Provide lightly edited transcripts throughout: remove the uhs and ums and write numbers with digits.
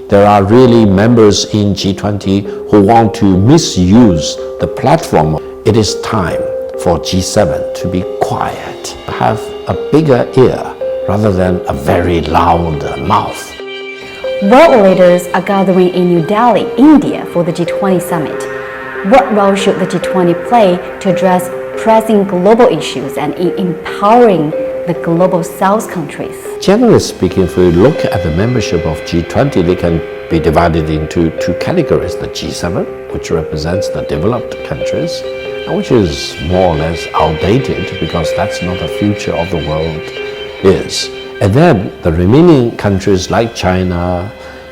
there are really members in G20 who want to misuse the platform. It is time for G7 to be quiet, have a bigger ear rather than a very loud mouth. World leaders are gathering in New Delhi, India for the G20 summit. What role should the G20 play to address pressing global issues and in empowering the global South countries? Generally speaking, if we look at the membership of G20, they can be divided into two categories. The G7, which represents the developed countries, and which is more or less outdated because that's not the future of the world is. And then the remaining countries like China,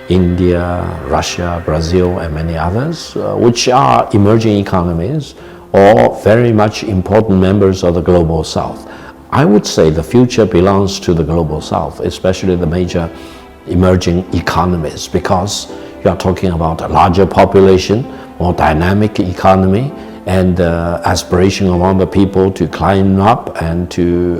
India, Russia, Brazil, and many others, which are emerging economies or very much important members of the global South. I would say the future belongs to the global South, especially the major emerging economies, because you are talking about a larger population, more dynamic economy, and aspiration among the people to climb up and to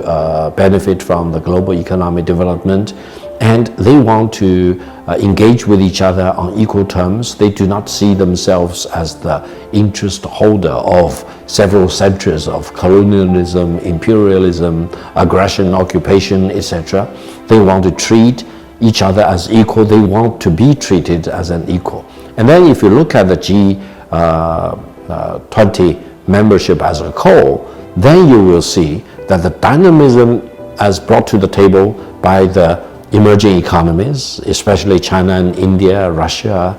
benefit from the global economic development. And they want to engage with each other on equal terms. They do not see themselves as the interest holder of several centuries of colonialism, imperialism, aggression, occupation, etc. They want to treat each other as equal. They want to be treated as an equal. And then if you look at the G20 membership as a whole, then you will see that the dynamism as brought to the table by the emerging economies, especially China and India, Russia,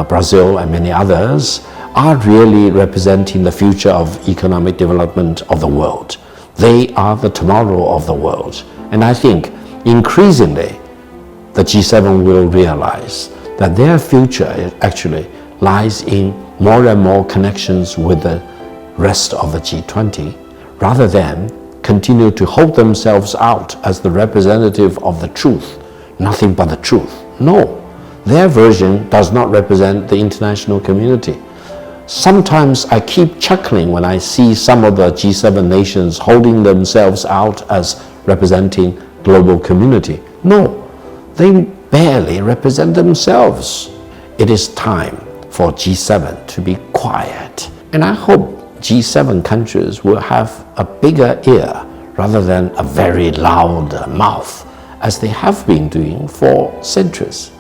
Brazil, and many others, are really representing the future of economic development of the world. They are the tomorrow of the world. And I think increasingly the G7 will realize that their future actually lies in more and more connections with the rest of the G20, rather than continue to hold themselves out as the representative of the truth, nothing but the truth. No, their version does not represent the international community. Sometimes I keep chuckling when I see some of the G7 nations holding themselves out as representing global community. No, they barely represent themselves. It is time for G7 to be quiet. And I hope G7 countries will have a bigger ear rather than a very loud mouth, as they have been doing for centuries.